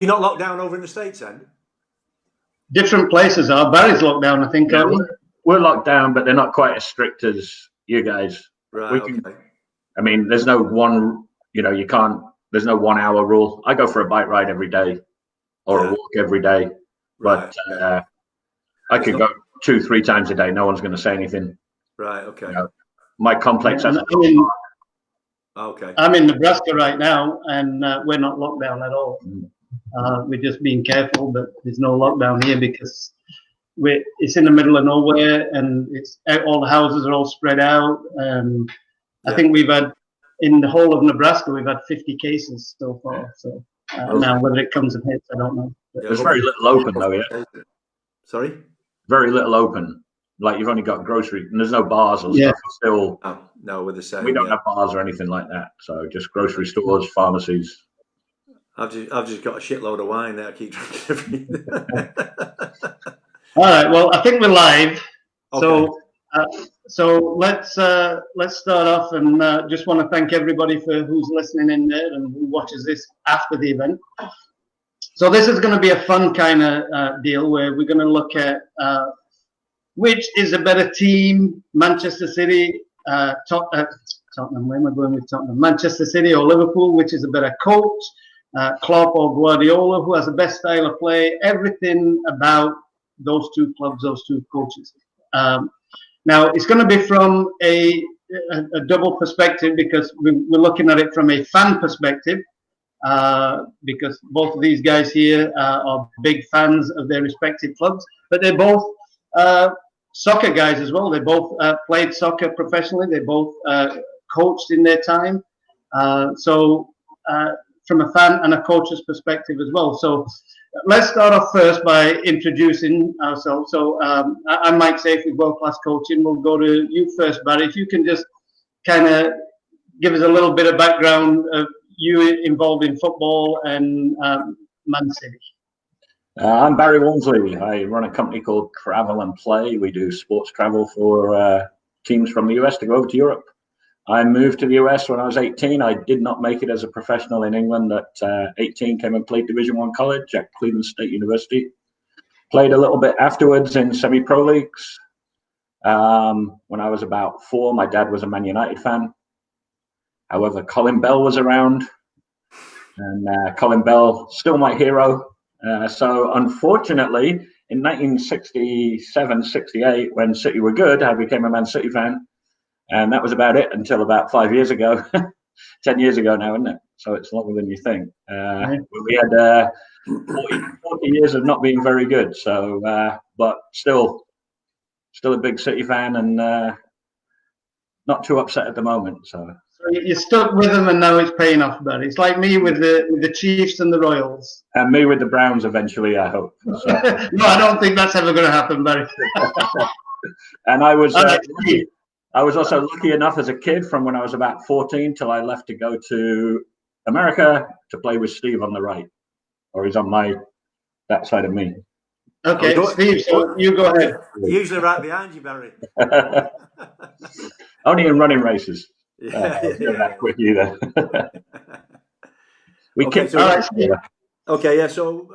You're not locked down over in the States then? Different places are. Barry's locked down, I think, Yeah, aren't you? we're locked down, but they're not quite as strict as you guys. Right, We can, okay. I mean, there's no one, you can't, there's no 1 hour rule. I go for a bike ride every day or a Yeah. walk every day, but Right. I could go 2-3 times a day. No one's going to say anything. Right, okay. You know, my complex has Okay. I'm in Nebraska right now, and we're not locked down at all. We're just being careful, but there's no lockdown here because it's in the middle of nowhere, and all the houses are all spread out. I think we've had, in the whole of Nebraska, we've had 50 cases so far. So now whether it comes and hits, I don't know. There's very little open though, yeah. Sorry? Very little open. Like you've only got grocery, and there's no bars or stuff. Still, no, we're the same. We don't have bars or anything like that. So just grocery stores, pharmacies. I've just got a shitload of wine that I keep drinking every day. All right. Well, I think we're live. Okay. So let's start off, and just want to thank everybody for who's listening in there and who watches this after the event. So this is going to be a fun kind of deal where we're going to look at which is a better team, Manchester City, Tottenham. Where am I going with Tottenham? Manchester City or Liverpool? Which is a better coach, Klopp or Guardiola? Who has the best style of play? Everything about those two clubs, those two coaches. Now it's going to be from a double perspective because we're looking at it from a fan perspective. Because both of these guys here are big fans of their respective clubs, but they're both soccer guys as well. They both played soccer professionally. They both coached in their time. So from a fan and a coach's perspective as well. So let's start off first by introducing ourselves. So I'm Mike Safe with World Class Coaching. We'll go to you first, Barry. If you can just kind of give us a little bit of background of you involved in football and Man City. I'm Barry Walmsley. I run a company called Travel and Play. We do sports travel for teams from the US to go over to Europe. I moved to the US when I was 18. I did not make it as a professional in England. At 18, came and played Division I college at Cleveland State University. Played a little bit afterwards in semi-pro leagues. When I was about 4, my dad was a Man United fan. However, Colin Bell was around, and Colin Bell, still my hero. So unfortunately, in 1967-68, when City were good, I became a Man City fan. And that was about it until about 5 years ago. 10 years ago now, isn't it? So it's longer than you think. We had 40 years of not being very good. So, but still a big City fan, and not too upset at the moment. So you're stuck with them, and now it's paying off. But it's like me with the Chiefs and the Royals, and me with the Browns eventually, I hope. So. No, I don't think that's ever going to happen, Barry. And I was also lucky enough as a kid, from when I was about 14 till I left to go to America to play with Steve on the right, or he's on that side of me. Okay, Steve, so you go ahead. Usually right behind you, Barry. Only in running races. That quick either. So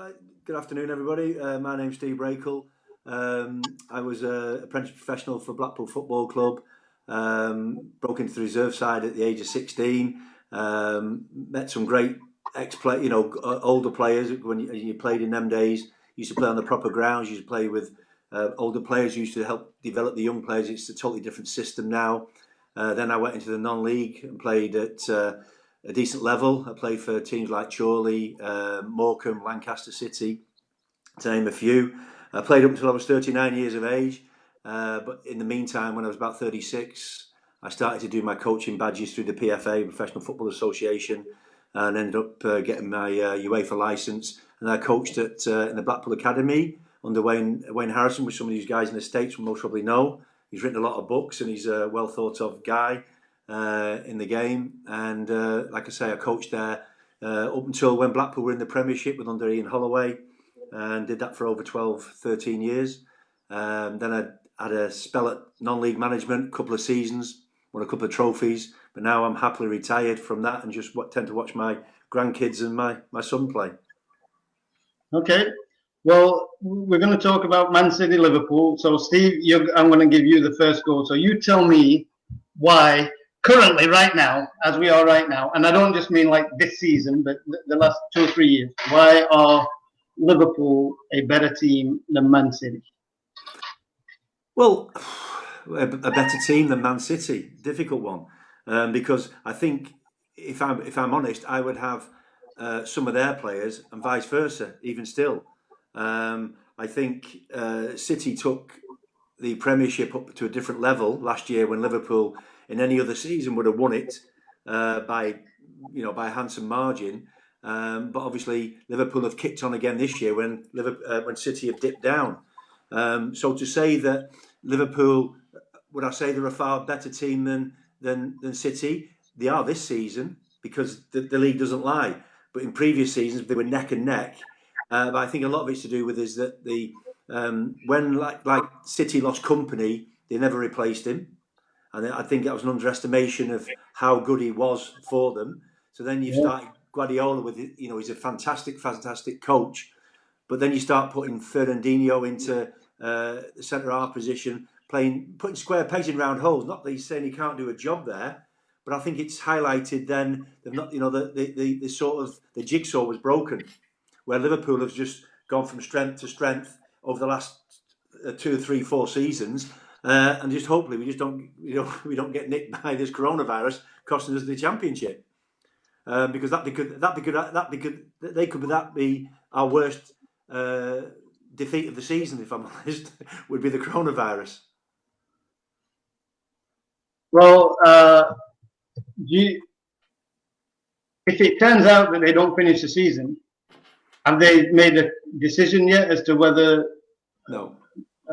good afternoon, everybody. My name's Steve Brakel. I was an apprentice professional for Blackpool Football Club. Broke into the reserve side at the age of 16. Met some great older players when you played in them days. Used to play on the proper grounds. Used to play with older players. Used to help develop the young players. It's a totally different system now. Then I went into the non-league and played at a decent level. I played for teams like Chorley, Morecambe, Lancaster City, to name a few. I played up until I was 39 years of age. But in the meantime, when I was about 36, I started to do my coaching badges through the PFA, Professional Football Association, and ended up getting my UEFA licence. And I coached in the Blackpool Academy under Wayne Harrison, which some of these guys in the States will most probably know. He's written a lot of books, and he's a well thought of guy in the game. And like I say, I coached there up until when Blackpool were in the Premiership with under Ian Holloway, and did that for over 12, 13 years. Then I had a spell at non-league management, a couple of seasons, won a couple of trophies, but now I'm happily retired from that and just tend to watch my grandkids and my son play. Okay. Well, we're going to talk about Man City, Liverpool. So, Steve, I'm going to give you the first go. So, you tell me why, currently, right now, as we are right now, and I don't just mean like this season, but the last 2 or 3 years, why are Liverpool a better team than Man City? Well, a better team than Man City, difficult one, because I think if I'm honest, I would have some of their players and vice versa. Even still, I think City took the Premiership up to a different level last year when Liverpool, in any other season, would have won it by by a handsome margin. But obviously, Liverpool have kicked on again this year when City have dipped down. So to say that Liverpool, would I say they're a far better team than City? They are this season because the league doesn't lie. But in previous seasons they were neck and neck. But I think a lot of it's to do with is that when like City lost company, they never replaced him, and I think that was an underestimation of how good he was for them. So then you've started Guardiola with he's a fantastic coach. But then you start putting Fernandinho into the centre half position, putting square pegs in round holes. Not that he's saying he can't do a job there, but I think it's highlighted then they've not, the sort of the jigsaw was broken, where Liverpool has just gone from strength to strength over the last 2, 3, 4 seasons, and just hopefully we don't get nicked by this coronavirus costing us the championship, because that be our worst defeat of the season, if I'm honest, would be the coronavirus. Well, if it turns out that they don't finish the season, have they made a decision yet as to whether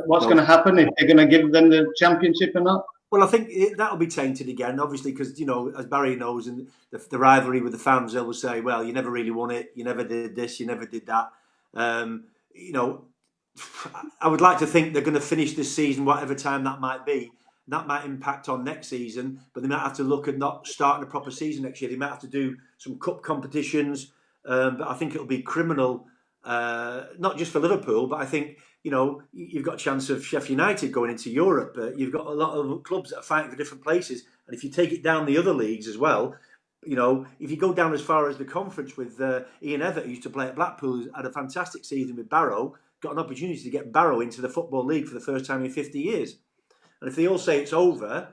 what's going to happen, if they're going to give them the championship or not? Well, I think that'll be tainted again, obviously, because as Barry knows, and the rivalry with the fans, they will say, "Well, you never really won it. You never did this. You never did that." I would like to think they're going to finish this season, whatever time that might be. That might impact on next season, but they might have to look at not starting a proper season next year. They might have to do some cup competitions, but I think it'll be criminal, not just for Liverpool, but I think you've got a chance of Sheffield United going into Europe. You've got a lot of clubs that are fighting for different places, and if you take it down the other leagues as well, if you go down as far as the conference with Ian Evatt, who used to play at Blackpool, who's had a fantastic season with Barrow, got an opportunity to get Barrow into the Football League for the first time in 50 years. And if they all say it's over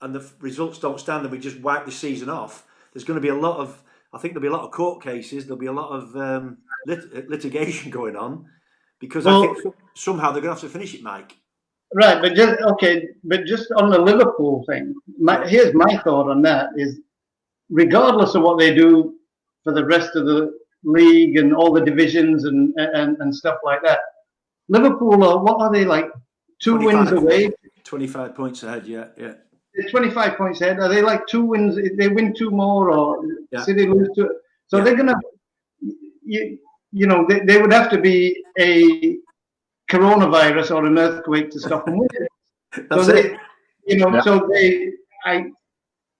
and the results don't stand and we just wipe the season off, there's going to be I think there'll be a lot of court cases, there'll be a lot of litigation going on, because I think somehow they're going to have to finish it, Mike. Right, but just on the Liverpool thing, here's my thought on that is, regardless of what they do for the rest of the league and all the divisions and stuff like that, Liverpool what are they, like 2 wins away? 25 points ahead, yeah. They're 25 points ahead. Are they like 2 wins? If they win 2 more, or City lose 2, so they're gonna, they would have to be a coronavirus or an earthquake to stop them winning. That's it. So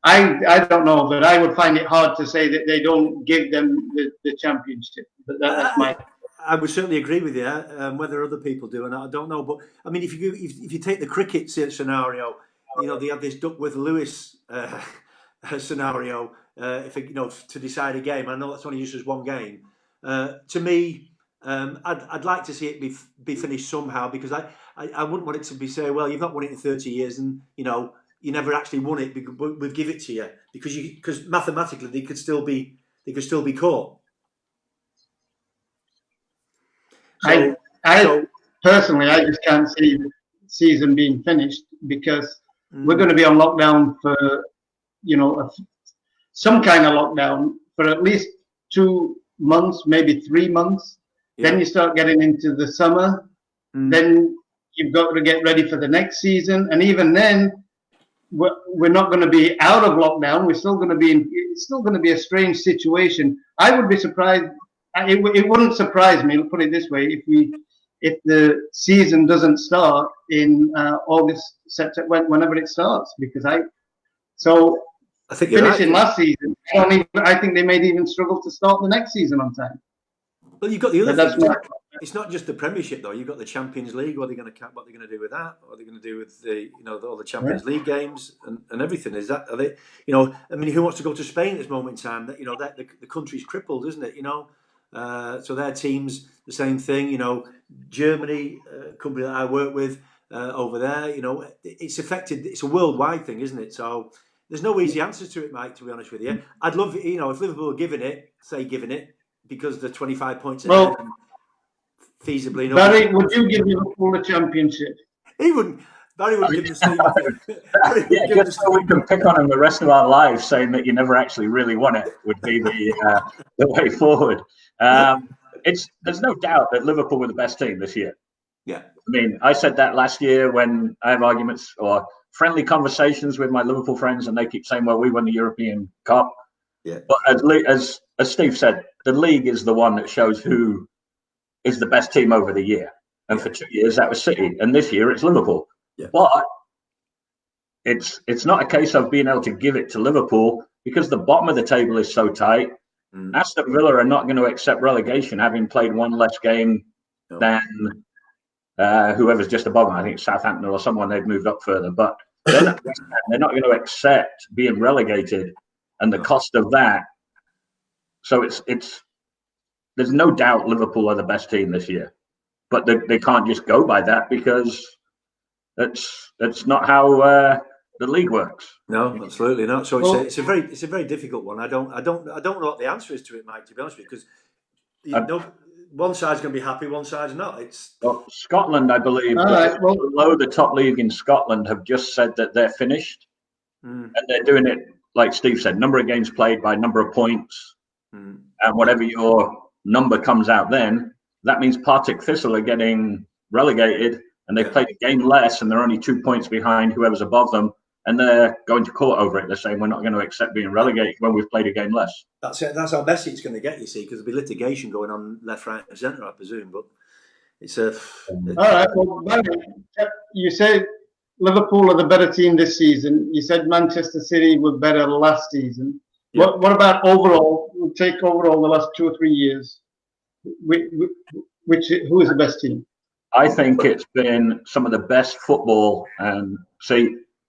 I don't know, but I would find it hard to say that they don't give them the championship. But that's my. I would certainly agree with you. Whether other people do, and I don't know. But I mean, if you take the cricket scenario, they have this Duckworth-Lewis scenario. To decide a game, I know that's only used as one game. To me, I'd like to see it be finished somehow, because I wouldn't want it to be say, well, you've not won it in 30 years, and you never actually won it. We'll give it to you because mathematically they could still be caught. I personally, I just can't see the season being finished, because we're going to be on lockdown for, some kind of lockdown for at least 2 months, maybe 3 months. Yeah. Then you start getting into the summer. Then you've got to get ready for the next season, and even then, we're not going to be out of lockdown. We're still going to be it's still going to be a strange situation. I would be surprised. It wouldn't surprise me, put it this way, if the season doesn't start in August, September, whenever it starts, because I think finishing last season, I think they may even struggle to start the next season on time. Well, you've got the other But that's things. my It's not just the Premiership though. You've got the Champions League. What are they going to do with that? What are they going to do with all the Champions League games and everything? Is that are they? I mean, who wants to go to Spain at this moment in time? That that the country's crippled, isn't it? So their teams the same thing. Germany, a company that I work with over there. It's affected. It's a worldwide thing, isn't it? So there's no easy answers to it, Mike. To be honest with you, I'd love if Liverpool were giving it, because they're 25 points ahead. well, And feasibly, Barry, would you give Liverpool a championship? he wouldn't. Barry wouldn't give the Steve. Yeah, just so we can pick on him the rest of our lives, saying that you never actually really won it would be the way forward. There's no doubt that Liverpool were the best team this year. Yeah. I mean, I said that last year when I have arguments or friendly conversations with my Liverpool friends, and they keep saying, "Well, we won the European Cup." Yeah. But as Steve said, the league is the one that shows who is the best team over the year. And for 2 years, that was City. And this year, it's Liverpool. Yeah. But it's not a case of being able to give it to Liverpool because the bottom of the table is so tight. Aston Villa are not going to accept relegation, having played one less game than whoever's just above them. I think Southampton or someone, they've moved up further. But they're not going to accept being relegated and the cost of that. So it's there's no doubt Liverpool are the best team this year, but they can't just go by that because that's not how the league works. No, absolutely not. So it's a very difficult one. I don't know what the answer is to it, Mike. To be honest with you, because one side's going to be happy, one side's not. Scotland, I believe, below the top league in Scotland, have just said that they're finished, and they're doing it like Steve said, number of games played by number of points, and whatever your number comes out, then that means Partick Thistle are getting relegated, and they've played a game less, and they're only 2 points behind whoever's above them. And they're going to court over it. They're saying we're not going to accept being relegated when we've played a game less. That's it. That's how messy it's going to get, you see, because there'll be litigation going on left, right, and centre, I presume. But it's a. All right. Well, Barry, you said Liverpool are the better team this season. You said Manchester City were better last season. Yeah. What about overall? We'll take overall the last 2 or 3 years. Who is the best team? I think it's been some of the best football. And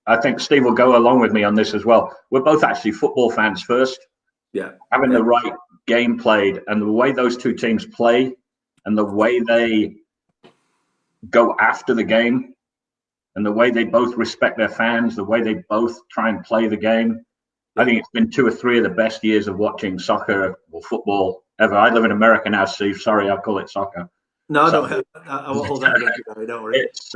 I think Steve will go along with me on this as well. We're both actually football fans first. Yeah. Having the right game played and the way those two teams play and the way they go after the game and the way they both respect their fans, the way they both try and play the game. I think it's been 2 or 3 of the best years of watching soccer or football ever. I live in America now, Steve. Sorry, I call it soccer. No, I won't hold that against you, don't worry. It's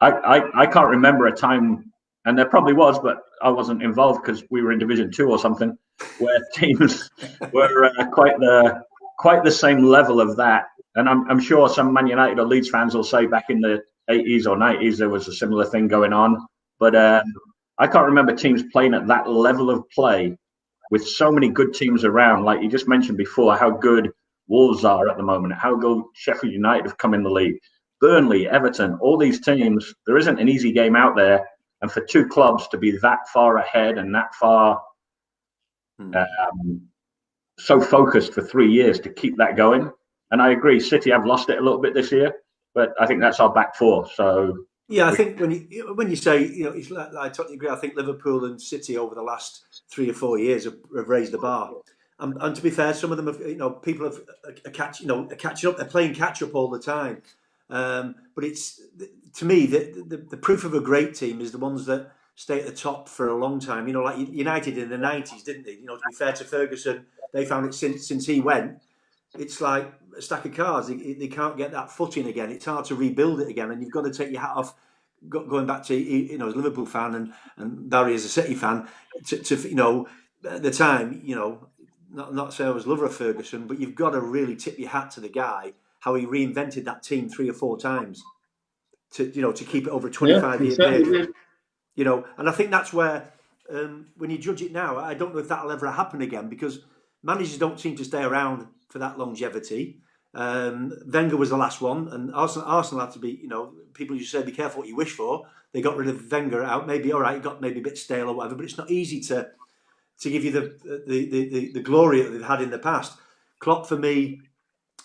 I can't remember a time, and there probably was, but I wasn't involved because we were in Division 2 or something, where teams were quite the same level of that. And I'm sure some Man United or Leeds fans will say back in the 80s or 90s there was a similar thing going on. But I can't remember teams playing at that level of play with so many good teams around. Like you just mentioned before, how good Wolves are at the moment, how good Sheffield United have come in the league. Burnley, Everton, all these teams, there isn't an easy game out there. And for 2 clubs to be that far ahead and that far so focused for 3 years to keep that going. And I agree, City have lost it a little bit this year, but I think that's our back 4. So yeah, I think when you say, it's like, I totally agree. I think Liverpool and City over the last 3 or 4 years have raised the bar. And to be fair, some of them have, people have catching up. They're playing catch up all the time. But it's, to me, the proof of a great team is the ones that stay at the top for a long time. Like United in the 90s, didn't they? To be fair to Ferguson, they found it since he went. It's like a stack of cards. They can't get that footing again. It's hard to rebuild it again, and you've got to take your hat off. Going back to as a Liverpool fan and Barry as a City fan, to at the time, not say I was a lover of Ferguson, but you've got to really tip your hat to the guy, how he reinvented that team 3 or 4 times to keep it over a 25-year period. And I think that's where when you judge it now, I don't know if that'll ever happen again because managers don't seem to stay around for that longevity. Wenger was the last one, and Arsenal had to be. People used to say, "Be careful what you wish for." They got rid of Wenger out. Maybe all right, it got maybe a bit stale or whatever, but it's not easy to give you the glory that they've had in the past. Klopp for me,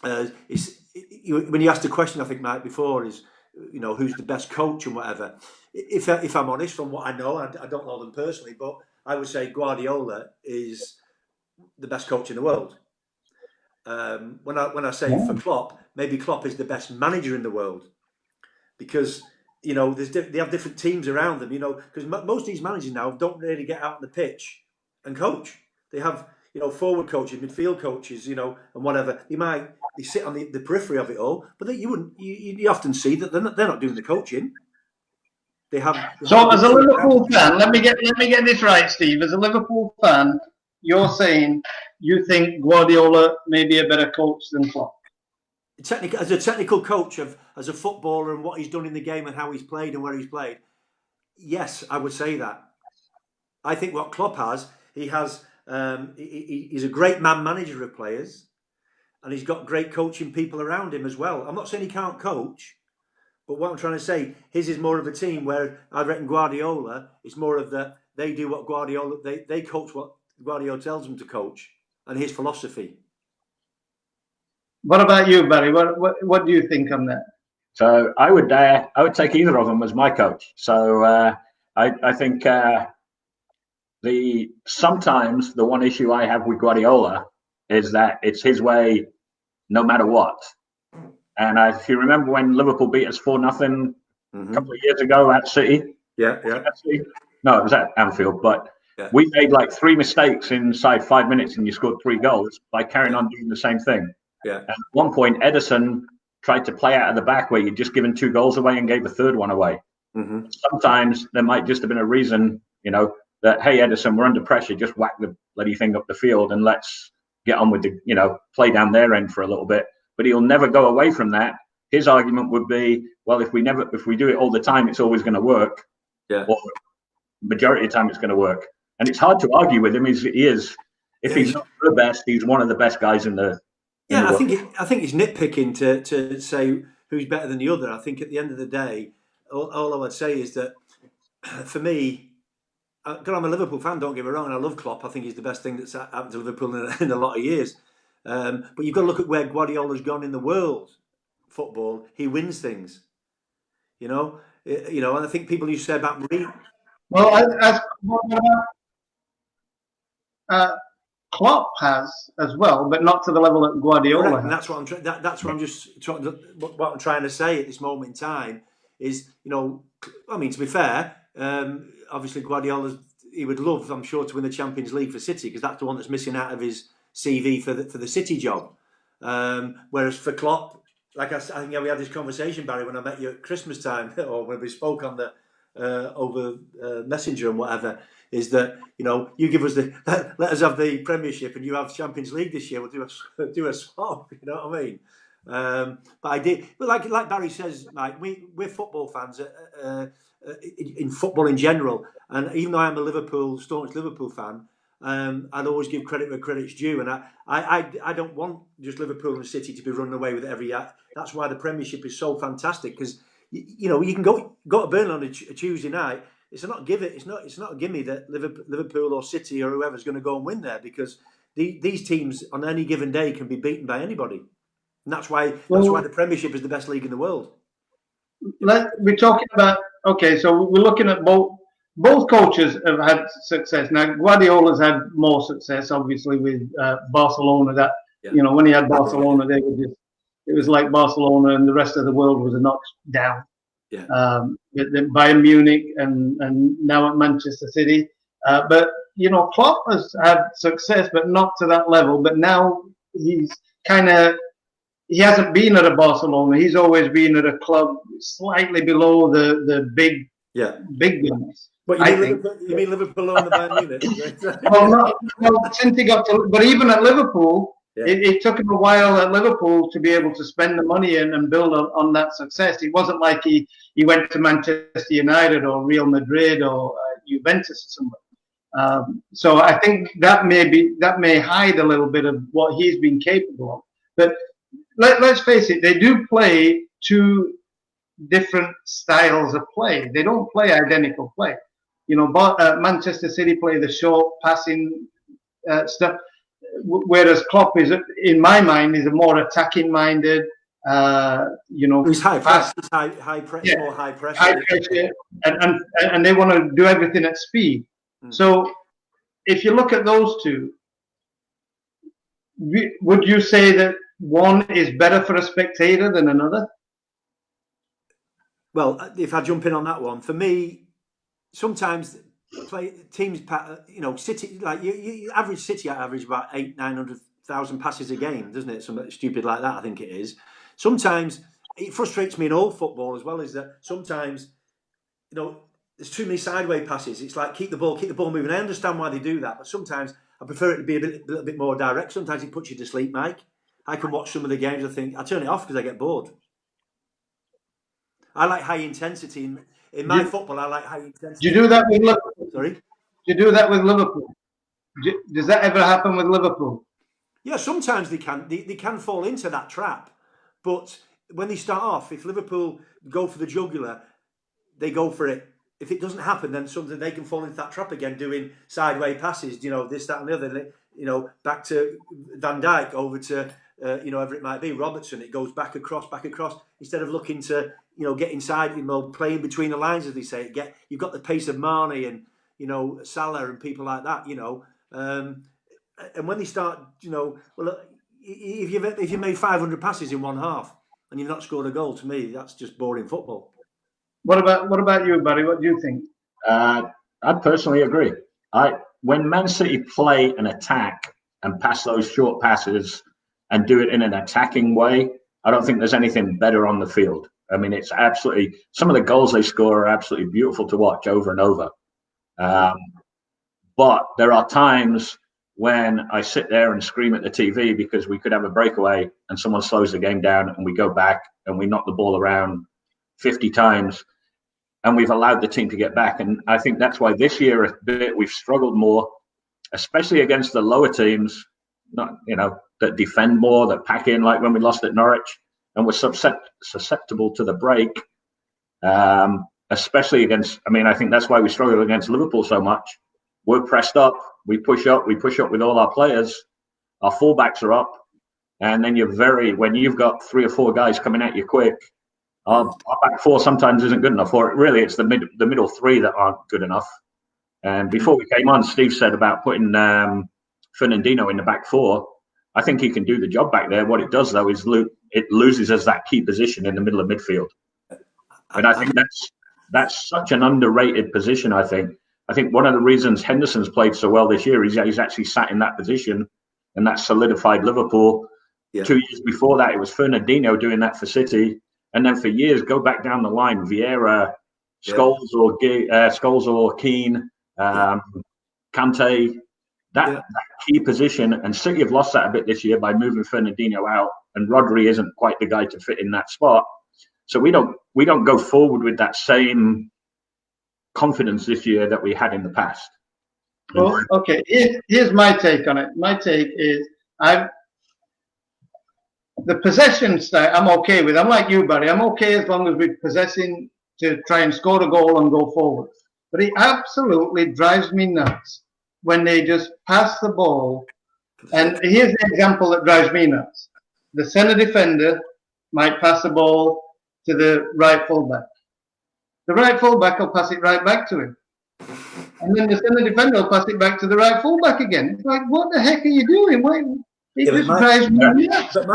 when you asked the question, I think, Mike, before, is, who's the best coach and whatever. If I'm honest, from what I know, I don't know them personally, but I would say Guardiola is the best coach in the world. When I say for Klopp, maybe Klopp is the best manager in the world, because they have different teams around them. Because most of these managers now don't really get out on the pitch and coach. They have forward coaches, midfield coaches, and whatever. They sit on the periphery of it all, but you often see that they're not doing the coaching. So, as a Liverpool fan, let me get this right, Steve. As a Liverpool fan, you're saying you think Guardiola may be a better coach than Klopp? As a technical coach as a footballer and what he's done in the game and how he's played and where he's played, yes, I would say that. I think what Klopp has, he's a great man manager of players, and he's got great coaching people around him as well. I'm not saying he can't coach, but what I'm trying to say, his is more of a team, where I reckon Guardiola is more of they do what Guardiola, they coach what Guardiola tells them to coach, and his philosophy. What about you, Barry? What do you think on that? So I would take either of them as my coach. So I think sometimes the one issue I have with Guardiola is that it's his way, no matter what. And if you remember when Liverpool beat us 4-0 a couple of years ago at City. Yeah. No, it was at Anfield, but we made like 3 mistakes inside 5 minutes, and you scored 3 goals by carrying on doing the same thing. Yeah. And at one point, Ederson tried to play out of the back where you'd just given 2 goals away and gave a third one away. Mm-hmm. Sometimes there might just have been a reason, that, hey, Ederson, we're under pressure, just whack the bloody thing up the field and let's get on with the, play down their end for a little bit. But he'll never go away from that. His argument would be, well, if we do it all the time, it's always going to work. Yeah. Or majority of the time, it's going to work. And it's hard to argue with him. If he's not the best, he's one of the best guys in the. I think it's nitpicking to say who's better than the other. I think at the end of the day, all I would say is that for me, because I'm a Liverpool fan, don't get me wrong, and I love Klopp. I think he's the best thing that's happened to Liverpool in a lot of years. But you've got to look at where Guardiola's gone in the world football. He wins things, and I think people used to say about Mourinho. Well, Klopp has as well, but not to the level that Guardiola has. And that's what I'm trying to say at this moment in time is, to be fair, obviously Guardiola, he would love, I'm sure, to win the Champions League for City, because that's the one that's missing out of his CV for the City job. Whereas for Klopp, like I think we had this conversation, Barry, when I met you at Christmas time, or when we spoke on the over Messenger and whatever, is that you give us let us have the Premiership and you have Champions League this year. We'll do a swap. You know what I mean? But like Barry says, Mike, we're football fans in football in general, and even though I'm a staunch Liverpool fan, I'd always give credit where credit's due, and I don't want just Liverpool and City to be running away with it every year. That's why the Premiership is so fantastic, because you can go to Burnley on a Tuesday night. It's not a gimme that Liverpool or City or whoever's going to go and win there, because these teams on any given day can be beaten by anybody, and that's why the Premiership is the best league in the world. We're talking about so we're looking at both coaches have had success. Now Guardiola's had more success, obviously, with Barcelona. When he had Barcelona, it was like Barcelona and the rest of the world was a notch down. Yeah. Bayern Munich and now at Manchester City. But Klopp has had success, but not to that level. But now he hasn't been at a Barcelona. He's always been at a club slightly below the big guns. But you mean Liverpool and the Bayern Munich? Since he got to, but even at Liverpool. Yeah. It took him a while at Liverpool to be able to spend the money and build on that success. It wasn't like he went to Manchester United or Real Madrid or Juventus or somewhere. So I think that may hide a little bit of what he's been capable of. But let's face it, they do play 2 different styles of play. They don't play identical play. Manchester City play the short passing stuff. whereas Klopp is, in my mind, is a more attacking minded. He's high fast, press. It's high press. yeah, More high press. high pressure, and they want to do everything at speed. So if you look at those two, would you say that one is better for a spectator than another? Well, if I jump in on that one, for me, sometimes teams, City, like you average City average about 900,000 passes a game, doesn't it? Something stupid like that, I think it is. Sometimes it frustrates me in all football as well, is that sometimes, there's too many sideways passes. It's like keep the ball moving. I understand why they do that, but sometimes I prefer it to be a little bit more direct. Sometimes it puts you to sleep, Mike. I can watch some of the games. I turn it off because I get bored. I like high intensity. In my football, I like high intensity. Do you do that with Liverpool? Sorry? Do you do that with Liverpool? Does that ever happen with Liverpool? Yeah, sometimes they can. They can fall into that trap. But when they start off, if Liverpool go for the jugular, they go for it. If it doesn't happen, then something they can fall into that trap again, doing sideways passes, this, that, and the other. Back to Van Dijk, over to whoever it might be, Robertson. It goes back across, instead of looking to get inside, playing between the lines, as they say. You've got the pace of Mane and Salah and people like that. And when they start, if you made 500 passes in one half and you've not scored a goal, to me that's just boring football. What about you, Barry? What do you think? I personally agree. When Man City play an attack and pass those short passes and do it in an attacking way, I don't think there's anything better on the field. I mean, it's absolutely, some of the goals they score are absolutely beautiful to watch over and over. But there are times when I sit there and scream at the TV because we could have a breakaway and someone slows the game down and we go back and we knock the ball around 50 times and we've allowed the team to get back. And I think that's why this year we've struggled more, especially against the lower teams, that defend more, that pack in, like when we lost at Norwich, and we're susceptible to the break, especially against, I think that's why we struggle against Liverpool so much. We're pressed up, we push up with all our players, our fullbacks are up, and then when you've got 3 or 4 guys coming at you quick, our back four sometimes isn't good enough, or really it's the middle 3 that aren't good enough. And before we came on, Steve said about putting Fernandinho in the back 4. I think he can do the job back there. What it does, though, is it loses us that key position in the middle of midfield. And I think that's such an underrated position, I think. I think one of the reasons Henderson's played so well this year is he's actually sat in that position, and that solidified Liverpool. Yeah. 2 years before that, it was Fernandinho doing that for City. And then for years, go back down the line, Vieira, Scholes or Keane, Kante, that key position. And City have lost that a bit this year by moving Fernandinho out, and Rodri isn't quite the guy to fit in that spot. So we don't go forward with that same confidence this year that we had in the past. Well, okay, here's my take on it. My take is the possession style I'm okay with. I'm like you, Barry. I'm okay as long as we're possessing to try and score a goal and go forward. But it absolutely drives me nuts when they just pass the ball. And here's the example that drives me nuts. The centre defender might pass the ball to the right fullback. The right fullback will pass it right back to him. And then the centre defender will pass it back to the right fullback again. It's like, what the heck are you doing? It just drives me nuts. But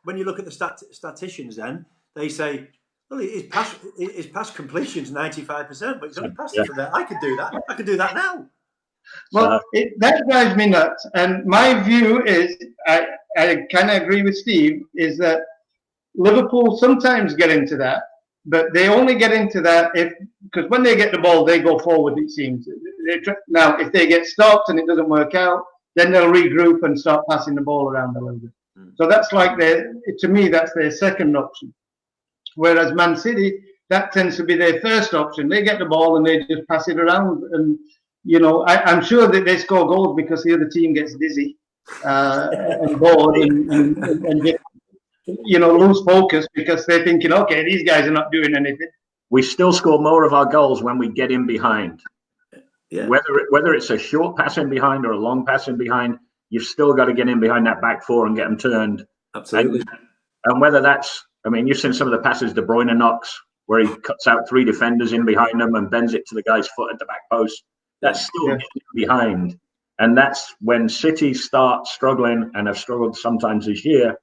when you look at the statisticians, then they say, well, his pass completion's 95%, but he's only passed it for that. I could do that. I could do that now. Well, that drives me nuts. And my view is, I kind of agree with Steve, is that Liverpool sometimes get into that, but they only get into that because when they get the ball, they go forward, it seems. Now, if they get stopped and it doesn't work out, then they'll regroup and start passing the ball around a little bit. So that's like to me, that's their second option. Whereas Man City, that tends to be their first option. They get the ball and they just pass it around. And, I'm sure that they score goals because the other team gets dizzy and bored and get, lose focus because they're thinking, okay, these guys are not doing anything. We still score more of our goals when we get in behind. Yeah. Whether it's a short pass in behind or a long pass in behind, you've still got to get in behind that back four and get them turned. Absolutely. And whether that's, I mean, you've seen some of the passes De Bruyne knocks where he cuts out 3 defenders in behind him and bends it to the guy's foot at the back post. That's still getting behind. And that's when City start struggling, and have struggled sometimes this year.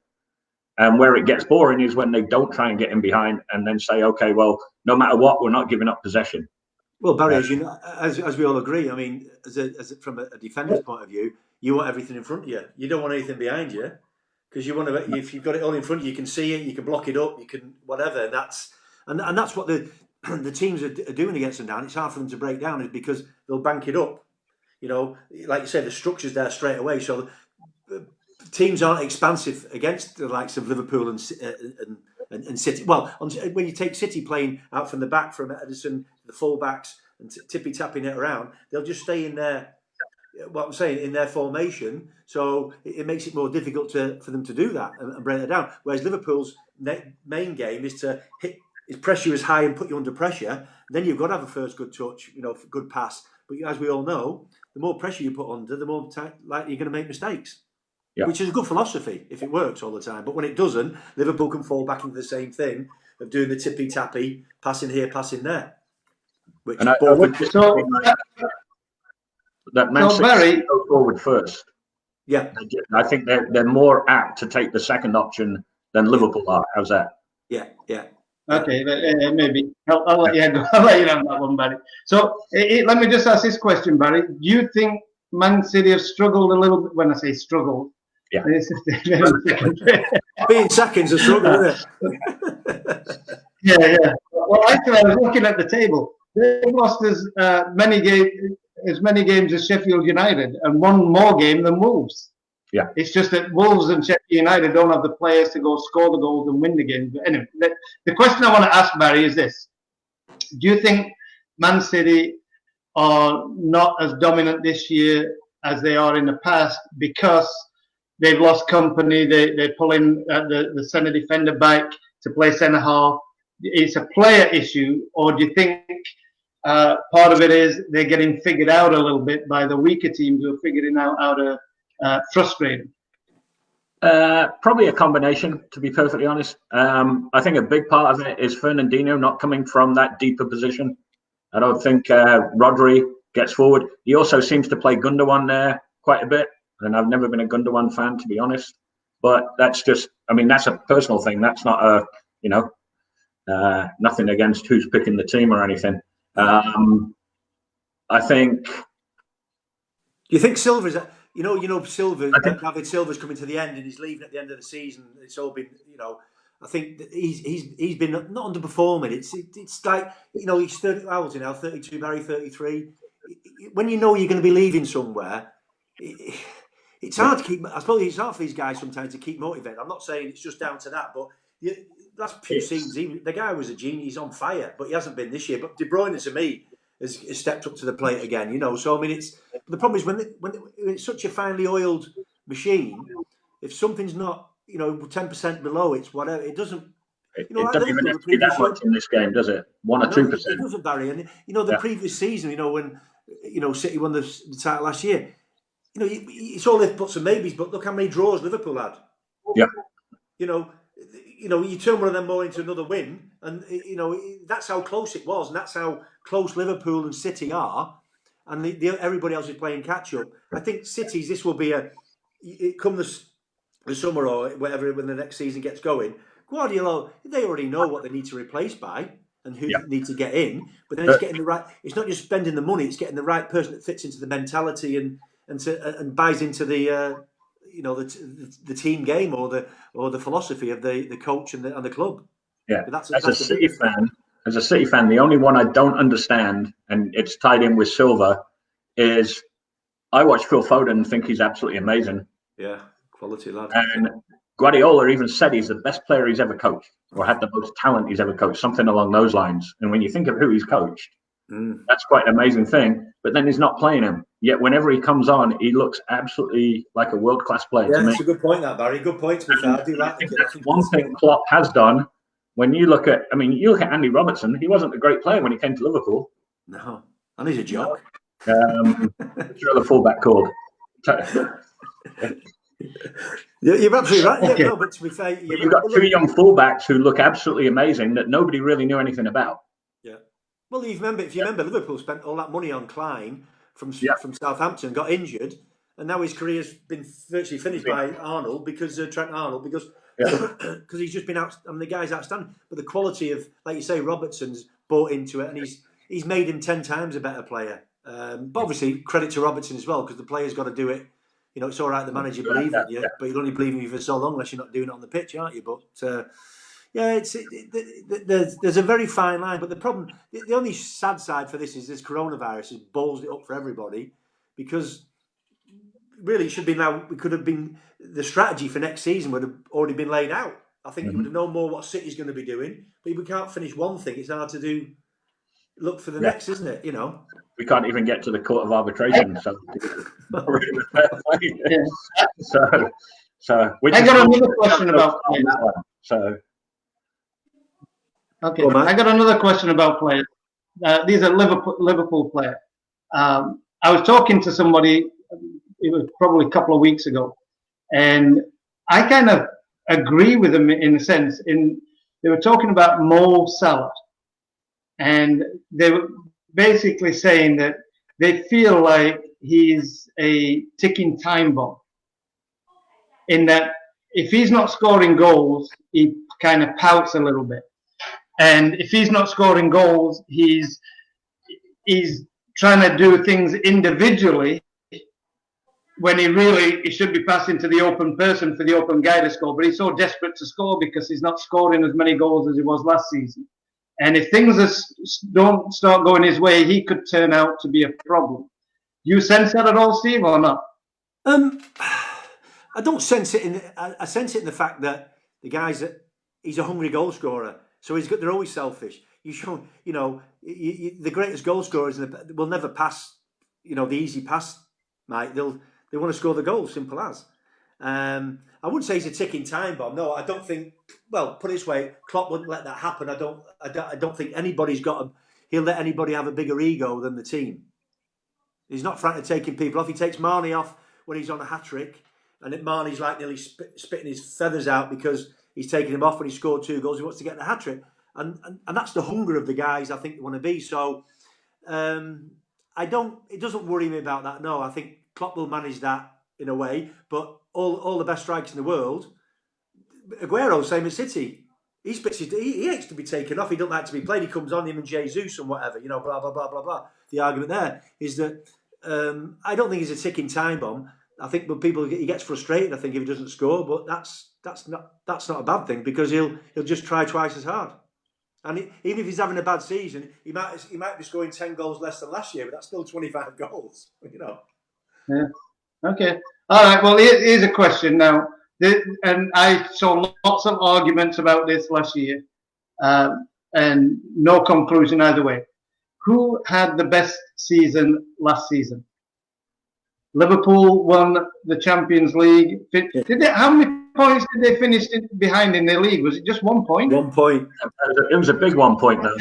And where it gets boring is when they don't try and get in behind and then say, okay, well, no matter what, we're not giving up possession. Well, Barry, as you know, as we all agree, I mean, from a defender's point of view, you want everything in front of you. You don't want anything behind you, because you want to. If you've got it all in front of you, you can see it, you can block it up, you can whatever. And that's what the teams are doing against them now. And it's hard for them to break down, is because they'll bank it up. You know, like you said, the structure's there straight away. So teams aren't expansive against the likes of Liverpool and City. Well, when you take City playing out from the back from Edison, the full-backs, and tippy-tapping it around, they'll just stay in their, what I'm saying, in their formation. So it makes it more difficult for them to do that and break it down. Whereas Liverpool's main game is to press you as high and put you under pressure. Then you've got to have a first good touch, good pass. But as we all know, the more pressure you put under, the more likely you're going to make mistakes. Yeah. Which is a good philosophy if it works all the time. But when it doesn't, Liverpool can fall back into the same thing of doing the tippy-tappy, passing here, passing there. Which and I would just that Man City go forward first. Yeah. I think they're more apt to take the second option than Liverpool are. How's that? Yeah. Okay, maybe. I'll let you go. I'll let you have that one, Barry. So let me just ask this question, Barry. Do you think Man City have struggled a little bit? When I say struggled, yeah, being second's a struggle, isn't it? Yeah. Well, actually, I was looking at the table. They've lost as many games as Sheffield United, and won more games than Wolves. Yeah, it's just that Wolves and Sheffield United don't have the players to go score the goals and win the game. But anyway, the question I want to ask, Barry, is this: do you think Man City are not as dominant this year as they are in the past because they've lost company? They're pulling the centre defender back to play centre half. It's a player issue, or do you think part of it is they're getting figured out a little bit by the weaker teams who are figuring out how to frustrate them? Probably a combination, to be perfectly honest. I think a big part of it is Fernandinho not coming from that deeper position. I don't think Rodri gets forward. He also seems to play Gundogan there quite a bit, and I've never been a Gundogan fan, to be honest. But that's just, I mean, that's a personal thing. That's not a, nothing against who's picking the team or anything. I think. Do you think Silva's? Silva. David Silva's coming to the end, and he's leaving at the end of the season. It's all been, I think that he's been not underperforming. It's like, he's 30. How old is he now? 32. Barry 33. When you're going to be leaving somewhere, it's hard to keep. I suppose it's hard for these guys sometimes to keep motivated. I'm not saying it's just down to that, but the last few seasons, the guy was a genius. He's on fire, but he hasn't been this year. But De Bruyne, to me, has stepped up to the plate again. So I mean, the problem is when it's such a finely oiled machine, if something's not 10% below, it's whatever. It doesn't. It doesn't even have to be that much in this game, does it? 1 or 2%. It doesn't, Barry. And the previous season, when City won the title last year, it's all if buts and maybes. But look how many draws Liverpool had. Yeah. You turn one of them more into another win, and that's how close it was, and that's how close Liverpool and City are, and everybody else is playing catch up. I think City's, this will be come the summer or whatever, when the next season gets going. Guardiola, they already know what they need to replace by and who they need to get in, but then it's getting the right. It's not just spending the money; it's getting the right person that fits into the mentality and buys into the. The team game or the philosophy of the coach and the club. Yeah, as a City fan, the only one I don't understand, and it's tied in with Silva, is I watch Phil Foden and think he's absolutely amazing. Yeah, quality lad. And Guardiola even said he's the best player he's ever coached, or had the most talent he's ever coached, something along those lines. And when you think of who he's coached, that's quite an amazing thing. But then he's not playing him. Yet whenever he comes on, he looks absolutely like a world-class player. Yeah, that's a good point, that, Barry. Good point, to be fair. I do like it. That's one thing Klopp has done. When you look at, Andy Robertson, he wasn't a great player when he came to Liverpool. No, and he's a jock. What's your other fullback called? You're absolutely right. Okay. Yeah, no, but to be fair, You've got two young fullbacks who look absolutely amazing that nobody really knew anything about. Yeah. Well, if you remember, Liverpool spent all that money on Klein from Yeah. Southampton, got injured, and now his career's been virtually finished by Arnold because Trent Arnold because he's just been out. I mean, the guy's outstanding, but the quality of, like you say, Robertson's bought into it, and he's made him 10 times a better player. But obviously, credit to Robertson as well because the player's got to do it. You know, it's all right the manager believes in you, but you'll only believe in you for so long unless you're not doing it on the pitch, aren't you? But yeah, there's a very fine line. But the problem, the only sad side for this is this coronavirus has ballsed it up for everybody because really it should be now. We could have been the strategy for next season would have already been laid out. I think you would have known more what City's going to be doing. But if we can't finish one thing, it's hard to look for the next, isn't it? You know, we can't even get to the court of arbitration. So, I got another question about players. So, okay, I got another question about players. These are Liverpool players. I was talking to somebody. It was probably a couple of weeks ago, and I kind of agree with them in a sense. They were talking about Mo Salah, and they were basically saying that they feel like he's a ticking time bomb. In that, if he's not scoring goals, he kind of pouts a little bit, and if he's not scoring goals, he's trying to do things individually when he should be passing to the open person for the open guy to score. But he's so desperate to score because he's not scoring as many goals as he was last season. And if things don't start going his way, he could turn out to be a problem. You sense that at all, Steve, or not? I don't sense it I sense it in the fact that the guy's he's a hungry goal scorer, so they're always selfish. The greatest goal scorers will never pass. You know, the easy pass, mate. They want to score the goal, simple as. I wouldn't say he's a ticking time bomb. No, I don't think. Well, put it this way, Klopp wouldn't let that happen. I don't think he'll let anybody have a bigger ego than the team. He's not frightened of taking people off. He takes Marnie off when he's on a hat trick, and Marnie's like nearly spitting his feathers out because he's taken him off when he scored 2 goals. He wants to get the hat trick, and that's the hunger of the guys. I think they want to be. So It doesn't worry me about that. No, I think Klopp will manage that in a way. But all the best strikers in the world, Aguero, same as City. He hates to be taken off. He don't like to be played. He comes on, him and Jesus and whatever, blah blah blah blah blah. The argument there is that I don't think he's a ticking time bomb. I think when he gets frustrated, I think if he doesn't score, but that's not a bad thing because he'll just try twice as hard. And even if he's having a bad season, he might be scoring 10 goals less than last year, but that's still 25 goals. Yeah. Okay. All right. Well, here's a question now, and I saw lots of arguments about this last year, and no conclusion either way. Who had the best season last season? Liverpool won the Champions League. How many points did they finish behind in the league? Was it just 1 point? 1 point. It was a big 1 point, though.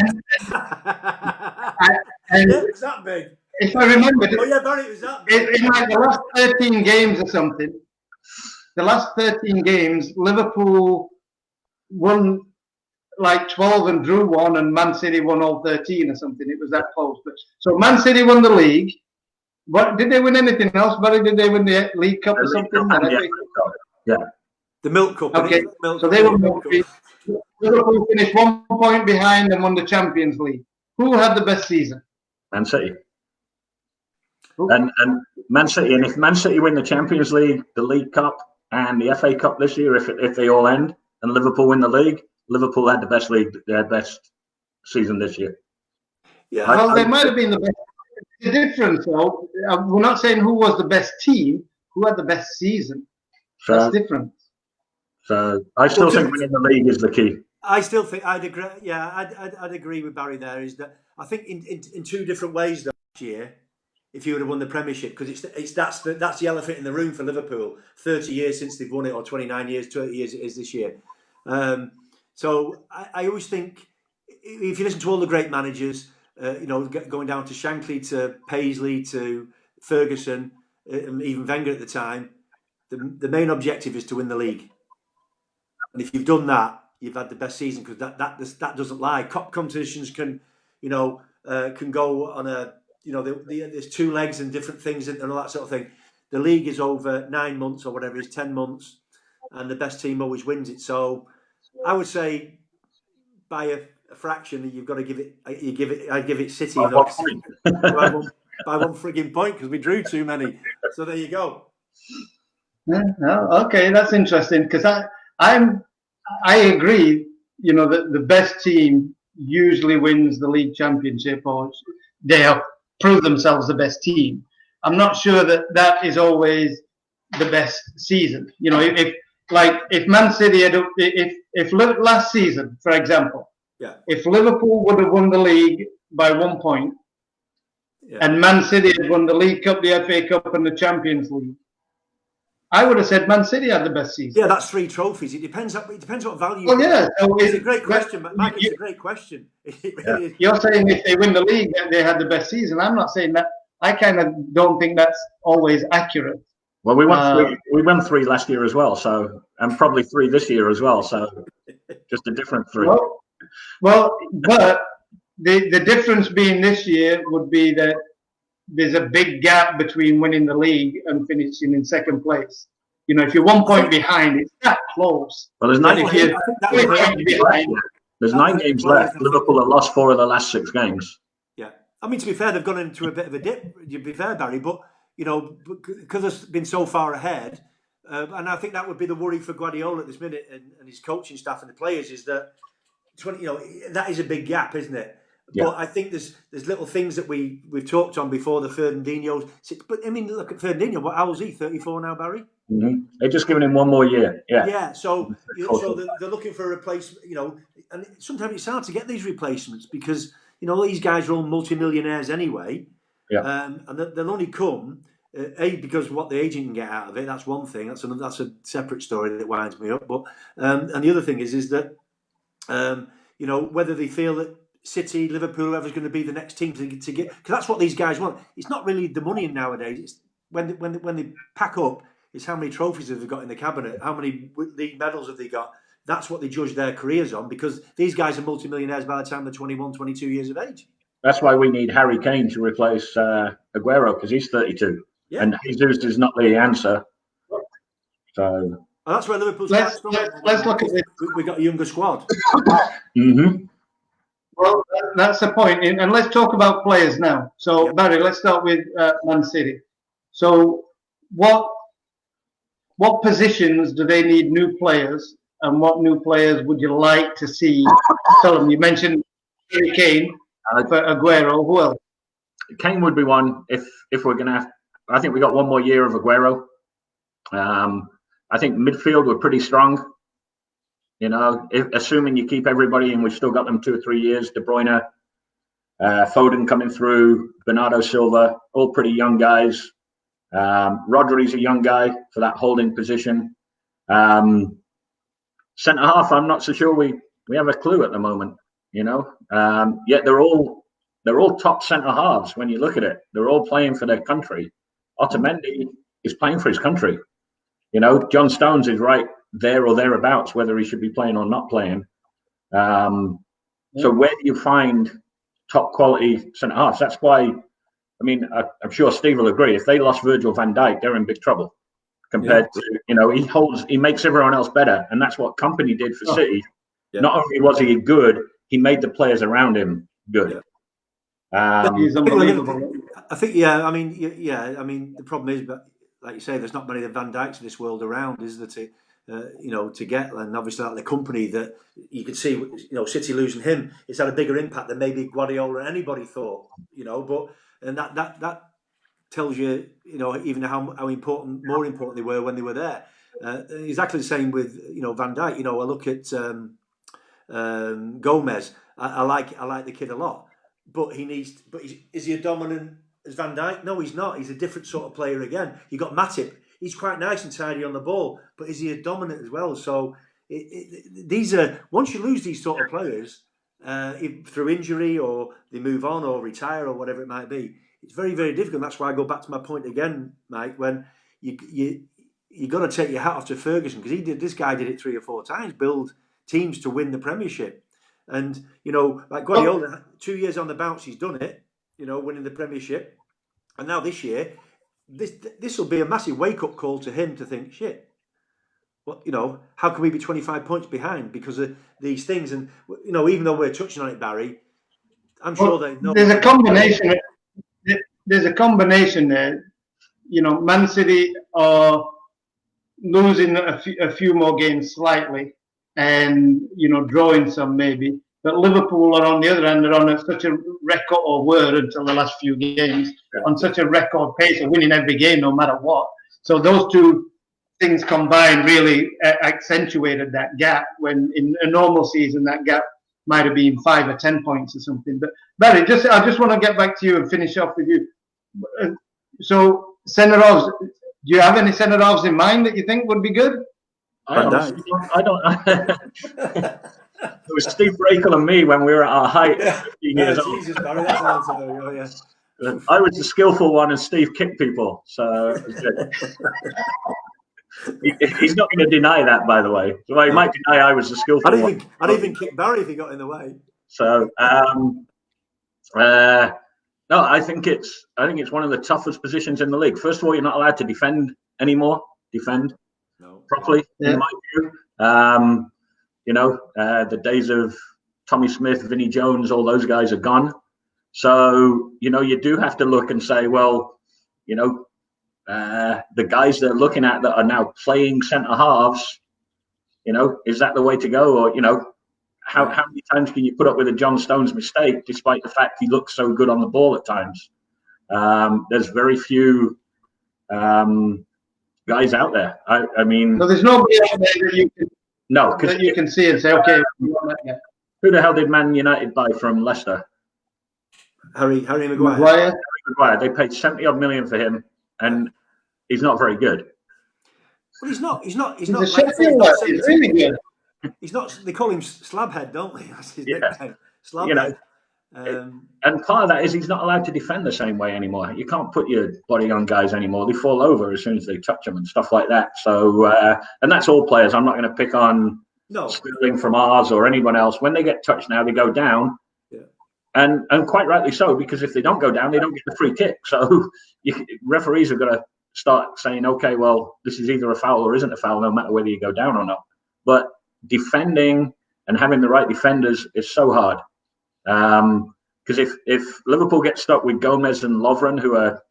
It was that big. If I remember, Barry, it was that big. In like the last 13 games or something, Liverpool won like 12 and drew 1, and Man City won all 13 or something. It was that close. So Man City won the league. What did they win anything else? Barry, did they win the League Cup or something? Yeah. The Milk Cup. Okay. So they won Liverpool finished 1 point behind and won the Champions League. Who had the best season? Man City. And Man City, and if Man City win the Champions League, the League Cup, and the FA Cup this year, if they all end, and Liverpool win the league, Liverpool had the best league, their best season this year. Yeah, well, they might have been the best. The difference, though, we're not saying who was the best team, who had the best season. That's different. So I still think winning the league is the key. I still think I'd agree. Yeah, I'd agree with Barry there. Is that I think in 2 different ways though, last year, if you would have won the Premiership, because that's the elephant in the room for Liverpool. 30 years since they've won it, or 29 years, 20 years it is this year. So I always think if you listen to all the great managers, going down to Shankly, to Paisley, to Ferguson, and even Wenger at the time. The main objective is to win the league, and if you've done that, you've had the best season, because that doesn't lie. Cup competitions can go on a there's two legs and different things and all that sort of thing. The league is over 9 months or whatever, it's 10 months, and the best team always wins it. So I would say by a fraction, you've got to give it. I give it City by one frigging point, because we drew too many. So there you go. Yeah, okay, that's interesting, because I agree. That the best team usually wins the league championship, or they have proved themselves the best team. I'm not sure that is always the best season. If Man City had, if last season, for example, if Liverpool would have won the league by 1 point, and Man City had won the League Cup, the FA Cup, and the Champions League, I would have said Man City had the best season. Yeah, that's 3 trophies. It depends what value. Oh yeah, it's a great question, Mike. It's a great question. It really is. You're saying if they win the league, they had the best season. I'm not saying that. I kind of don't think that's always accurate. Well, we won 3 last year as well, so, and probably 3 this year as well. So just a different 3. Well, but the difference being this year would be that there's a big gap between winning the league and finishing in second place. If you're 1 point behind, it's that close. Well, there's 9 games. There's 9 games left. Liverpool have lost 4 of the last 6 games. Yeah, I mean, to be fair, they've gone into a bit of a dip. To be fair, Barry, but because they've been so far ahead, and I think that would be the worry for Guardiola at this minute, and his coaching staff and the players, is that that is a big gap, isn't it? Yeah. But I think there's little things that we've talked on before, the Fernandinho. But I mean, look at Fernandinho. How old is he? 34 now, Barry? Mm-hmm. They're just giving him 1 more year. Yeah. Yeah. So they're looking for a replacement. And sometimes it's hard to get these replacements, because these guys are all multimillionaires anyway. Yeah. And they'll only come because of what the agent can get out of it. That's one thing. That's a separate story that winds me up. But and the other thing is that whether they feel that City, Liverpool, whoever's going to be the next team to get, because that's what these guys want. It's not really the money nowadays. It's when they pack up, it's how many trophies have they got in the cabinet, how many league medals have they got. That's what they judge their careers on, because these guys are multimillionaires by the time they're 21, 22 years of age. That's why we need Harry Kane to replace Aguero, because he's 32, and Jesus is not the answer. So that's where Liverpool's. Let's look at it. We got a younger squad. Mm-hmm. Well, that's the point. And let's talk about players now. So, Barry, let's start with Man City. So, what positions do they need new players, and what new players would you like to see? Tell them. You mentioned Harry Kane for Aguero. Who else? Kane would be one. If we're going to have, I think we got 1 more year of Aguero. I think midfield we're pretty strong. Assuming you keep everybody and we've still got them 2 or 3 years, De Bruyne, Foden coming through, Bernardo Silva, all pretty young guys. Rodri's a young guy for that holding position. Centre half, I'm not so sure we have a clue at the moment. Yet they're all top centre halves when you look at it. They're all playing for their country. Otamendi is playing for his country. John Stones is right there or thereabouts, whether he should be playing or not playing. So where do you find top quality centre halves? That's why, I'm sure Steve will agree. If they lost Virgil van Dijk, they're in big trouble. Compared to, he makes everyone else better, and that's what Company did for City. Yeah. Not only was he good, he made the players around him good. He's unbelievable. I think, the problem is, but like you say, there's not many of the Van Dijks in this world around, is there, to get, and obviously like the Company that you can see, City losing him, it's had a bigger impact than maybe Guardiola or anybody thought, but that tells you, even how important, more important they were when they were there. Exactly the same with Van Dijk. I look at Gomez. I like the kid a lot, but is he a dominant as Van Dijk? No, he's not. He's a different sort of player again. You got Matip. He's quite nice and tidy on the ball, but is he a dominant as well? So these are, once you lose these sort of players, through injury, or they move on or retire or whatever it might be. It's very, very difficult. That's why I go back to my point again, Mike, when you got to take your hat off to Ferguson, because this guy did it 3 or 4 times, build teams to win the Premiership. And, like Guardiola, 2 years on the bounce, he's done it, winning the Premiership. And now this year, this will be a massive wake-up call to him to think, shit, well, how can we be 25 points behind because of these things? And, even though we're touching on it, Barry, I'm sure they know. There's a combination. There's a combination there. Man City are losing a few more games slightly, and drawing some maybe. But Liverpool are on the other end. They're on such a record, or were until the last few games, on such a record pace of winning every game, no matter what. So those two things combined really accentuated that gap. When in a normal season, that gap might have been 5 or 10 points or something. But Barry, I just want to get back to you and finish off with you. So centre halves, do you have any centre halves in mind that you think would be good? I don't. It was Steve Brakel and me when we were at our height, 15 years old. Jesus, Barry, that's an answer. Yeah. I was the skillful one, and Steve kicked people. So it was good. He's not going to deny that, by the way. So he might deny I was the skillful one. I'd even kick Barry if he got in the way. So no, I think it's one of the toughest positions in the league. First of all, you're not allowed to defend anymore. Properly, in my view. The days of Tommy Smith, Vinnie Jones, all those guys are gone. So, you do have to look and say, well, the guys they're looking at that are now playing centre halves, is that the way to go? Or, how many times can you put up with a John Stones mistake, despite the fact he looks so good on the ball at times? There's very few guys out there. I mean, so there's nobody out there that you can. No, because you can see and say, okay. Who the hell did Man United buy from Leicester? Harry Maguire. They paid 70-odd million for him, and he's not very good. Well, he's not. He's really good. He's not. They call him Slabhead, don't they? That's his nickname. Slabhead. And part of that is he's not allowed to defend the same way anymore. You can't put your body on guys anymore. They fall over as soon as they touch them and stuff like that. So, and that's all players. I'm not going to pick on Sterling from ours or anyone else. When they get touched now, they go down. Yeah. And quite rightly so, because if they don't go down, they don't get the free kick. So referees have got to start saying, okay, well, this is either a foul or isn't a foul, no matter whether you go down or not. But defending and having the right defenders is so hard. Because if Liverpool get stuck with Gomez and Lovren, who are,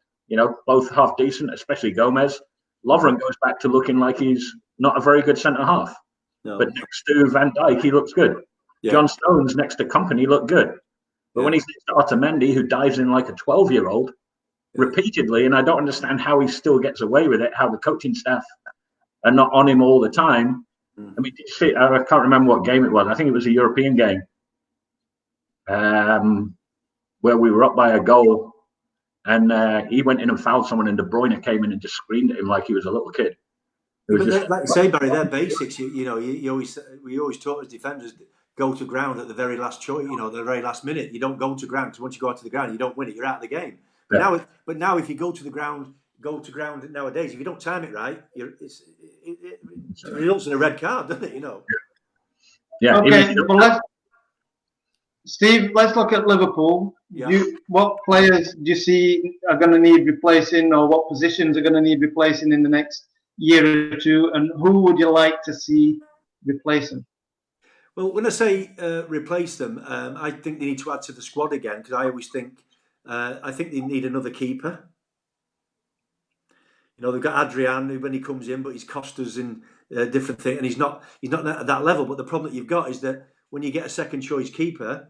both half decent, especially Gomez, Lovren goes back to looking like he's not a very good centre half. No. But next to Van Dijk, he looks good. Yeah. John Stones next to Company looked good. But when he's next to Otamendi, who dives in like a 12-year-old repeatedly, and I don't understand how he still gets away with it, how the coaching staff are not on him all the time. I mean, did you see, I can't remember what game it was. I think it was a European game. Where we were up by a goal, and he went in and fouled someone, and De Bruyne came in and just screamed at him like he was a little kid. Like you say, Barry, they're basics. We always taught as defenders, go to ground at the very last choice. The very last minute. You don't go to ground, because once you go out to the ground, you don't win it. You're out of the game. But now, if you go to ground nowadays. If you don't time it right, it results in a red card, doesn't it? Yeah. Okay. Well, Steve, let's look at Liverpool. Yeah. What players do you see are going to need replacing, or what positions are going to need replacing in the next year or two, and who would you like to see replace them? Well, when I say replace them, I think they need to add to the squad again, because I always think they need another keeper. They've got Adrian when he comes in, but he's cost us in different things, and he's not at that level. But the problem that you've got is that when you get a second choice keeper,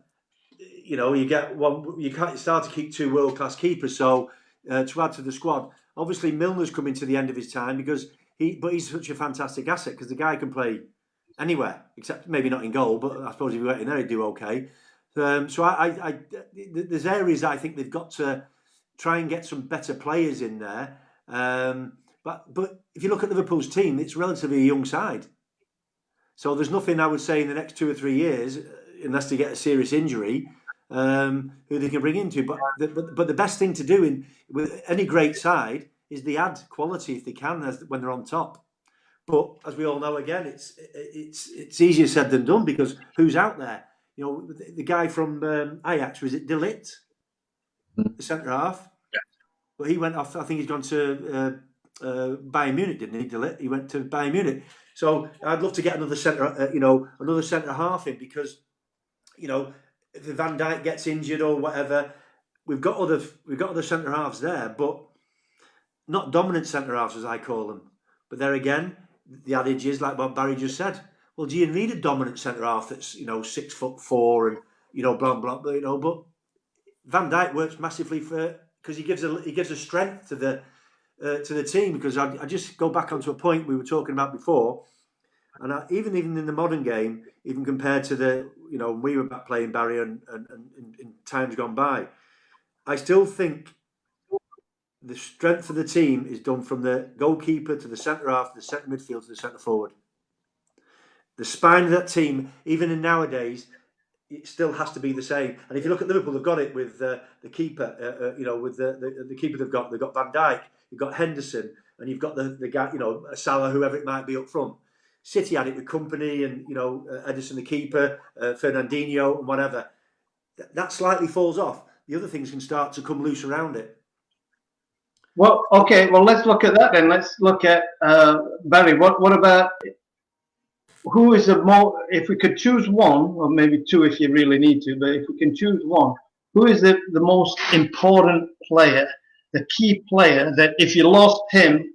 you get one. You can't start to keep 2 world-class keepers. So to add to the squad, obviously Milner's coming to the end of his time, because he's such a fantastic asset, because the guy can play anywhere, except maybe not in goal. But I suppose if he went in there, he'd do okay. So there's areas that I think they've got to try and get some better players in there. But if you look at Liverpool's team, it's relatively a young side. So there's nothing I would say in the next 2 or 3 years. unless they get a serious injury, who they can bring into. But the best thing to do with any great side is they add quality if they can when they're on top. But as we all know, again, it's easier said than done because who's out there? You know, the guy from Ajax, was it De Ligt, the centre half? Yeah. But he went off. I think he's gone to Bayern Munich, didn't he? De Ligt. He went to Bayern Munich. So I'd love to get another another centre half in because, if Van Dijk gets injured or whatever, we've got other centre halves there, but not dominant centre halves as I call them. But there again, the adage is like what Barry just said. Well, do you need a dominant centre half that's 6'4" and blah blah blah, But Van Dijk works massively because he gives a strength to the team. Because I just go back onto a point we were talking about before, and even in the modern game, even compared to we were back playing Barry and in times gone by, I still think the strength of the team is done from the goalkeeper to the centre half, to the centre midfield, to the centre forward. The spine of that team, even in nowadays, it still has to be the same. And if you look at Liverpool, they've got it with the keeper. With the keeper they've got Van Dijk, you've got Henderson, and you've got the guy, Salah, whoever it might be up front. City had it with Company and Edison, the keeper, Fernandinho, and whatever. That slightly falls off. The other things can start to come loose around it. Well, okay. Well, let's look at that then. Let's look at Barry. What about who is the more? If we could choose one, or maybe two, if you really need to, but if we can choose one, who is the most important player, the key player that if you lost him,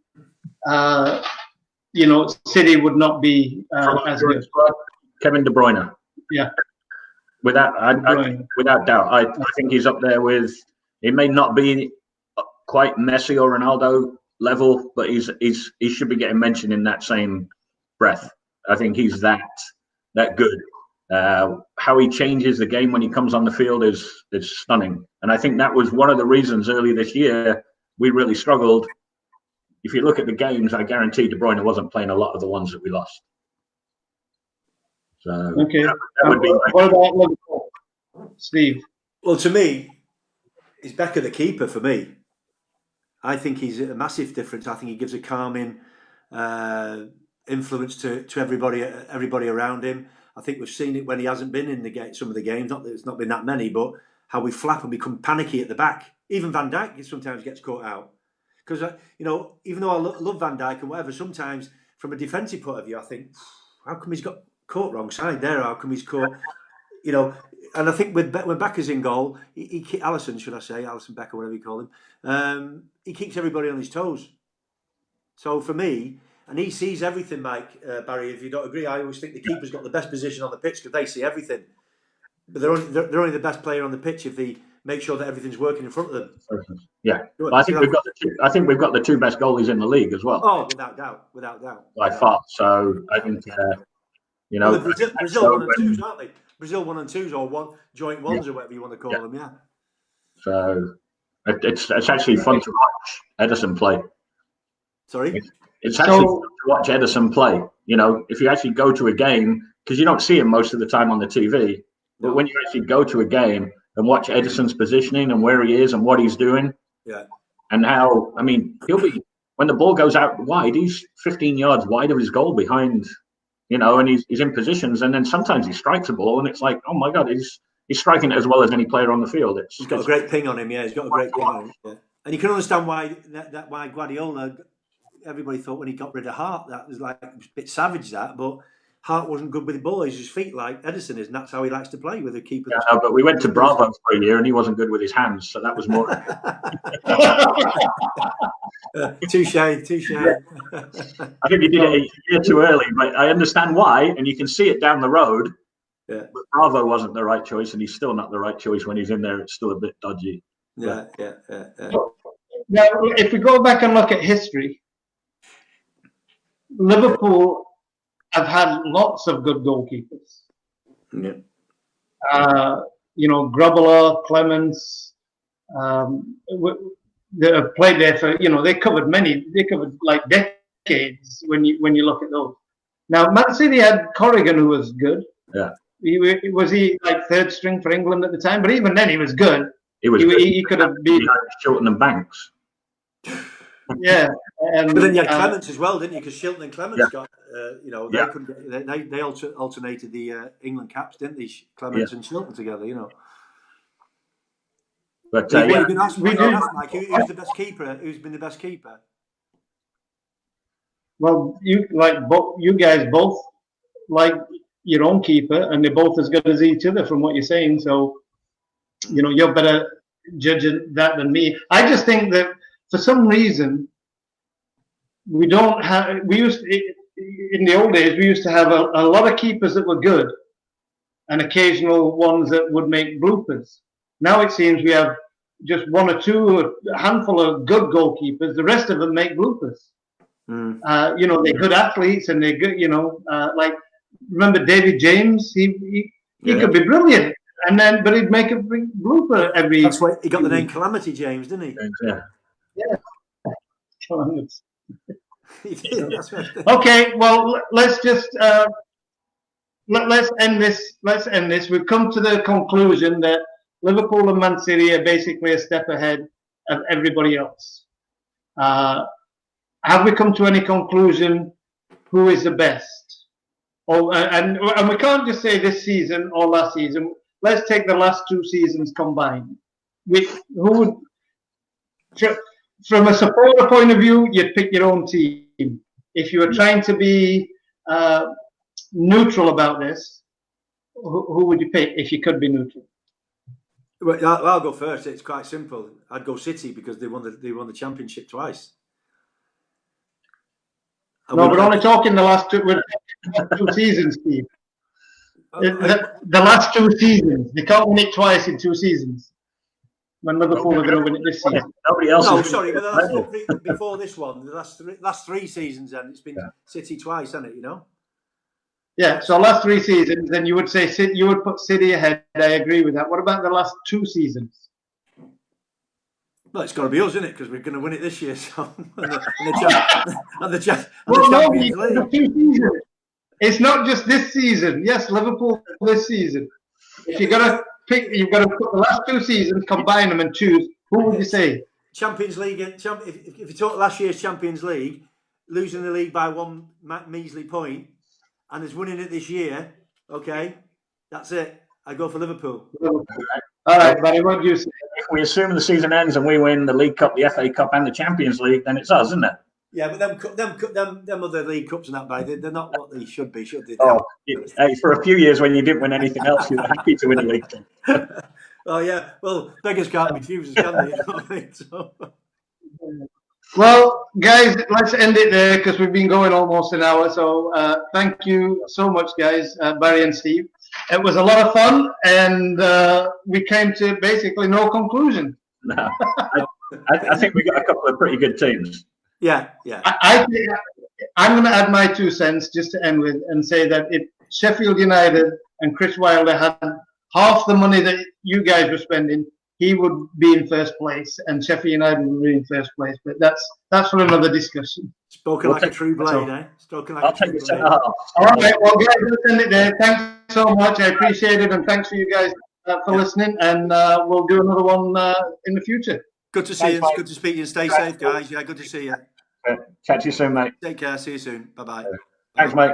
City would not be as good? Kevin De Bruyne. Yeah. Without doubt, I think he's up there with. He may not be quite Messi or Ronaldo level, but he should be getting mentioned in that same breath. I think he's that good. How he changes the game when he comes on the field is stunning, and I think that was one of the reasons early this year we really struggled. If you look at the games, I guarantee De Bruyne wasn't playing a lot of the ones that we lost. So okay, that would be. What about Liverpool, Steve? Well, to me, it's Becker the keeper for me. I think he's a massive difference. I think he gives a calming influence to everybody around him. I think we've seen it when he hasn't been in some of the games. Not that it's not been that many, but how we flap and become panicky at the back. Even Van Dijk sometimes gets caught out. Because even though I love Van Dijk and whatever, sometimes from a defensive point of view, I think, how come he's got caught wrong side there? How come he's caught? And I think when Becker's in goal, Alisson Becker, whatever you call him, he keeps everybody on his toes. So for me, and he sees everything, Mike, Barry, if you don't agree, I always think the keeper's got the best position on the pitch because they see everything. But they're only the best player on the pitch if they make sure that everything's working in front of them. Yeah, I think we've got the two best goalies in the league as well. Oh, without doubt. By far. So I think Brazil 1 and 2s, aren't they? Brazil 1 and 2s or joint ones or whatever you want to call them. Yeah. So it's actually fun to watch Edison play. Sorry. It's actually fun to watch Edison play. If you actually go to a game, because you don't see him most of the time on the TV, but when you actually go to a game and watch Edison's positioning and where he is and what he's doing, and how he'll be when the ball goes out wide, he's 15 yards wide of his goal behind, and he's in positions, and then sometimes he strikes a ball and it's like, oh my God, he's striking it as well as any player on the field. He's got a great ping on him, yeah. He's got a great ping on him, yeah. And you can understand why Guardiola. Everybody thought when he got rid of Hart, that was like a bit savage, but Hart wasn't good with the ball. He's his feet like Edison is, and that's how he likes to play with a keeper. Yeah, but we went to Bravo for a year, and he wasn't good with his hands, so that was more. Touche. Yeah. I think he did it a year too early, but I understand why, and you can see it down the road. Yeah. But Bravo wasn't the right choice, and he's still not the right choice when he's in there. It's still a bit dodgy. Yeah. Now, if we go back and look at history, Liverpool have had lots of good goalkeepers. Yeah. Grobbelaar, Clements, they have played there for, they covered like decades when you look at those. Now, Man City had Corrigan, who was good. Yeah. Was he like third string for England at the time? But even then, he was good. He was. He could have been Shilton and Banks. Yeah, but then you had Clements as well, didn't you? Because Shilton and Clements got, they Yeah. couldn't. They alternated the England caps, didn't they? Clements and Shilton together, But You've been asked, Mike, who's the best keeper? Who's been the best keeper? Well, you guys both like your own keeper, and they're both as good as each other, from what you're saying. So, you're better judging that than me. I just think that for some reason we don't have. In the old days we used to have a lot of keepers that were good, and occasional ones that would make bloopers. Now it seems we have just one or two, a handful of good goalkeepers. The rest of them make bloopers. They're good athletes, and they're good. Like, remember David James? He could be brilliant, but he'd make a big blooper every. That's why he got the name Calamity James, didn't he? Yeah. He did. Okay, well, let's just let's end this. Let's end this. We've come to the conclusion that Liverpool and Man City are basically a step ahead of everybody else. Have we come to any conclusion who is the best? And we can't just say this season or last season. Let's take the last two seasons combined. From a supporter point of view, you'd pick your own team. If you were trying to be neutral about this, who would you pick if you could be neutral? Well, I'll go first. It's quite simple. I'd go City because they won the championship twice. No, we're only talking the last two seasons, Steve. The last two seasons. They can't win it twice in 2 seasons. When Liverpool are going to win it this season. Nobody else. No, sorry, but before this one, the last 3 seasons, then it's been City twice, hasn't it? Yeah. So last 3 seasons, then you would say you would put City ahead. I agree with that. What about the last 2 seasons? Well, it's got to be us, isn't it? Because we're going to win it this year. So, the Champions League. It's not just this season. Yes, Liverpool this season. If you're going to pick, you've got to put the last 2 seasons, combine them, and choose. Who would you say? Champions League. If you talk last year's Champions League, losing the league by 1 measly point, and is winning it this year. Okay, that's it. I go for Liverpool. All right, buddy. What do you say? If we assume the season ends and we win the League Cup, the FA Cup, and the Champions League, then it's us, isn't it? Yeah, but them other League Cups and that, they're not what they should be, should they? Hey, for a few years when you didn't win anything else, you were happy to win a League Cup. Oh yeah, well, beggars can't be choosers, can they? You know what I mean? So. Well, guys, let's end it there because we've been going almost an hour. So thank you so much, guys, Barry and Steve. It was a lot of fun, and we came to basically no conclusion. No, I think we got a couple of pretty good teams. Yeah. I think I'm going to add my 2 cents just to end with and say that if Sheffield United and Chris Wilder had half the money that you guys were spending, he would be in first place, and Sheffield United would be in first place. But that's for another discussion. Spoken like a true blade, eh? Spoken like a true blade. All right, well, guys, let's end it there. Thanks so much. I appreciate it, and thanks for you guys for listening. And we'll do another one in the future. Good to see you. It's good to speak to you. Stay safe, guys. Yeah, good to see you. Catch you soon, mate. Take care. See you soon. Bye-bye. Thanks, mate.